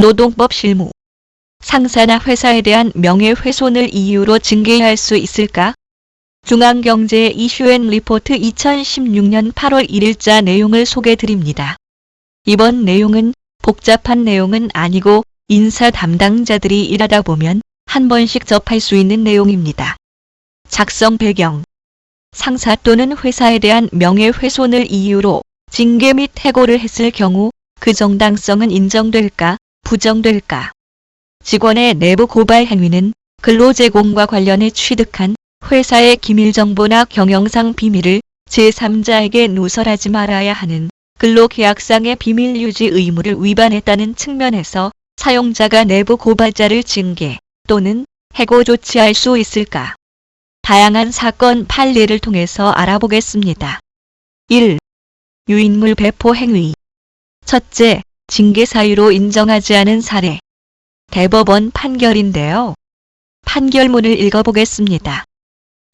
노동법 실무. 상사나 회사에 대한 명예훼손을 이유로 징계할 수 있을까? 중앙경제 이슈앤 리포트 2016년 8월 1일자 내용을 소개드립니다. 이번 내용은 복잡한 내용은 아니고 인사 담당자들이 일하다 보면 한 번씩 접할 수 있는 내용입니다. 작성 배경. 상사 또는 회사에 대한 명예훼손을 이유로 징계 및 해고를 했을 경우 그 정당성은 인정될까, 부정될까? 직원의 내부 고발 행위는 근로제공과 관련해 취득한 회사의 기밀정보나 경영상 비밀을 제3자에게 누설하지 말아야 하는 근로계약상의 비밀유지 의무를 위반했다는 측면에서 사용자가 내부 고발자를 징계 또는 해고 조치할 수 있을까? 다양한 사건 판례를 통해서 알아보겠습니다. 1. 유인물 배포 행위. 첫째, 징계 사유로 인정하지 않은 사례. 대법원 판결인데요. 판결문을 읽어보겠습니다.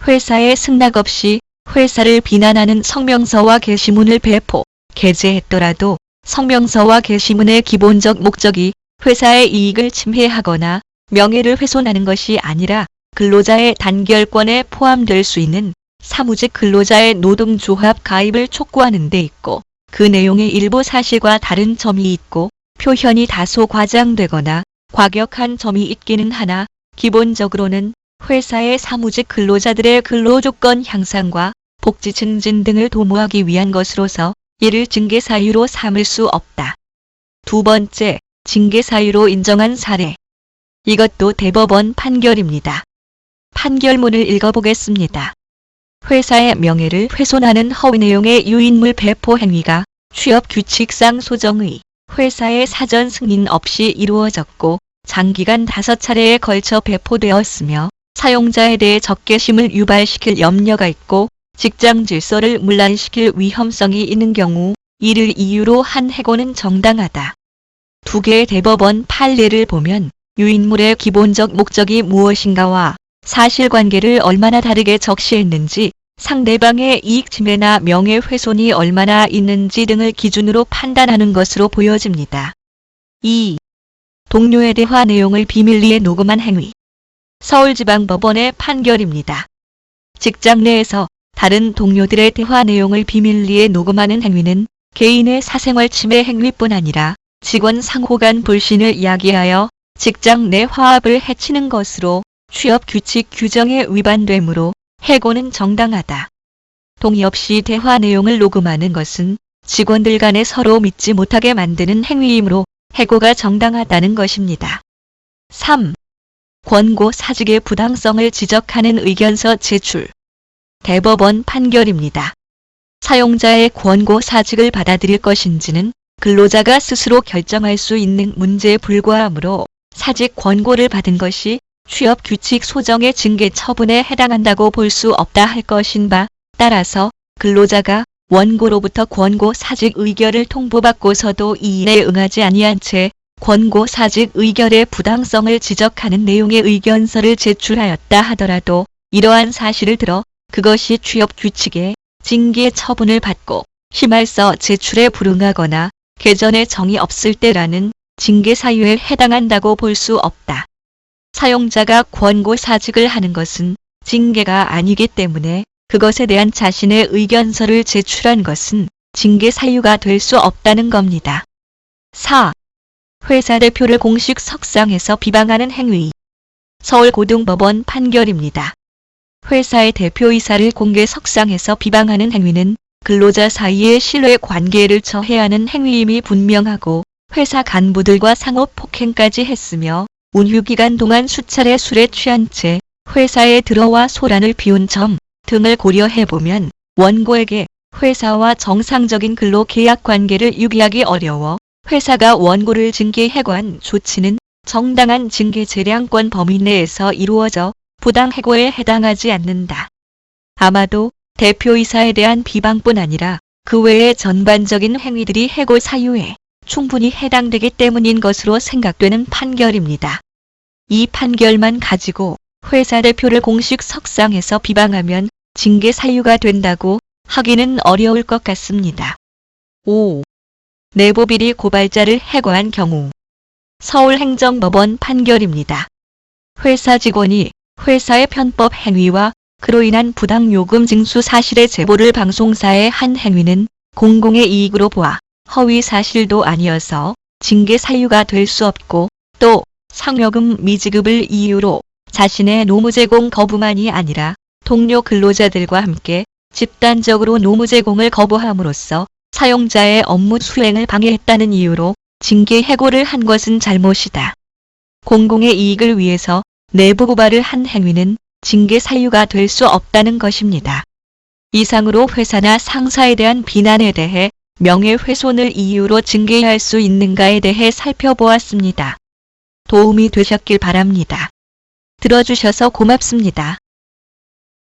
회사에 승낙 없이 회사를 비난하는 성명서와 게시문을 배포, 게재했더라도 성명서와 게시문의 기본적 목적이 회사의 이익을 침해하거나 명예를 훼손하는 것이 아니라 근로자의 단결권에 포함될 수 있는 사무직 근로자의 노동조합 가입을 촉구하는 데 있고 그 내용의 일부 사실과 다른 점이 있고 표현이 다소 과장되거나 과격한 점이 있기는 하나 기본적으로는 회사의 사무직 근로자들의 근로조건 향상과 복지 증진 등을 도모하기 위한 것으로서 이를 징계 사유로 삼을 수 없다. 두 번째, 징계 사유로 인정한 사례. 이것도 대법원 판결입니다. 판결문을 읽어보겠습니다. 회사의 명예를 훼손하는 허위 내용의 유인물 배포 행위가 취업규칙상 소정의 회사의 사전 승인 없이 이루어졌고 장기간 5차례에 걸쳐 배포되었으며 사용자에 대해 적개심을 유발시킬 염려가 있고 직장 질서를 문란시킬 위험성이 있는 경우 이를 이유로 한 해고는 정당하다. 두 개의 대법원 판례를 보면 유인물의 기본적 목적이 무엇인가와 사실관계를 얼마나 다르게 적시했는지, 상대방의 이익 침해나 명예훼손이 얼마나 있는지 등을 기준으로 판단하는 것으로 보여집니다. 2. 동료의 대화 내용을 비밀리에 녹음한 행위. 서울지방법원의 판결입니다. 직장 내에서 다른 동료들의 대화 내용을 비밀리에 녹음하는 행위는 개인의 사생활 침해 행위뿐 아니라 직원 상호 간 불신을 야기하여 직장 내 화합을 해치는 것으로 취업규칙 규정에 위반되므로 해고는 정당하다. 동의 없이 대화 내용을 녹음하는 것은 직원들 간에 서로 믿지 못하게 만드는 행위이므로 해고가 정당하다는 것입니다. 3. 권고 사직의 부당성을 지적하는 의견서 제출. 대법원 판결입니다. 사용자의 권고 사직을 받아들일 것인지는 근로자가 스스로 결정할 수 있는 문제에 불과하므로 사직 권고를 받은 것이 취업규칙 소정의 징계 처분에 해당한다고 볼 수 없다 할 것인 바 따라서 근로자가 원고로부터 권고 사직 의결을 통보받고서도 이인에 응하지 아니한 채 권고 사직 의결의 부당성을 지적하는 내용의 의견서를 제출하였다 하더라도 이러한 사실을 들어 그것이 취업규칙에 징계 처분을 받고 심할서 제출에 불응하거나 개전에 정이 없을 때라는 징계 사유에 해당한다고 볼 수 없다. 사용자가 권고 사직을 하는 것은 징계가 아니기 때문에 그것에 대한 자신의 의견서를 제출한 것은 징계 사유가 될 수 없다는 겁니다. 4. 회사 대표를 공식 석상에서 비방하는 행위. 서울고등법원 판결입니다. 회사의 대표이사를 공개 석상에서 비방하는 행위는 근로자 사이의 신뢰 관계를 저해하는 행위임이 분명하고 회사 간부들과 상호폭행까지 했으며 운휴기간 동안 수차례 술에 취한 채 회사에 들어와 소란을 피운 점 등을 고려해보면 원고에게 회사와 정상적인 근로계약 관계를 유기하기 어려워 회사가 원고를 징계 해고한 조치는 정당한 징계 재량권 범위 내에서 이루어져 부당 해고에 해당하지 않는다. 아마도 대표이사에 대한 비방뿐 아니라 그 외의 전반적인 행위들이 해고 사유에 충분히 해당되기 때문인 것으로 생각되는 판결입니다. 이 판결만 가지고 회사 대표를 공식 석상에서 비방하면 징계 사유가 된다고 하기는 어려울 것 같습니다. 5. 내부 비리 고발자를 해고한 경우. 서울행정법원 판결입니다. 회사 직원이 회사의 편법 행위와 그로 인한 부당요금 징수 사실의 제보를 방송사에 한 행위는 공공의 이익으로 보아 허위 사실도 아니어서 징계 사유가 될 수 없고, 또 상여금 미지급을 이유로 자신의 노무 제공 거부만이 아니라 동료 근로자들과 함께 집단적으로 노무 제공을 거부함으로써 사용자의 업무 수행을 방해했다는 이유로 징계 해고를 한 것은 잘못이다. 공공의 이익을 위해서 내부 고발을 한 행위는 징계 사유가 될 수 없다는 것입니다. 이상으로 회사나 상사에 대한 비난에 대해 명예훼손을 이유로 징계할 수 있는가에 대해 살펴보았습니다. 도움이 되셨길 바랍니다. 들어주셔서 고맙습니다.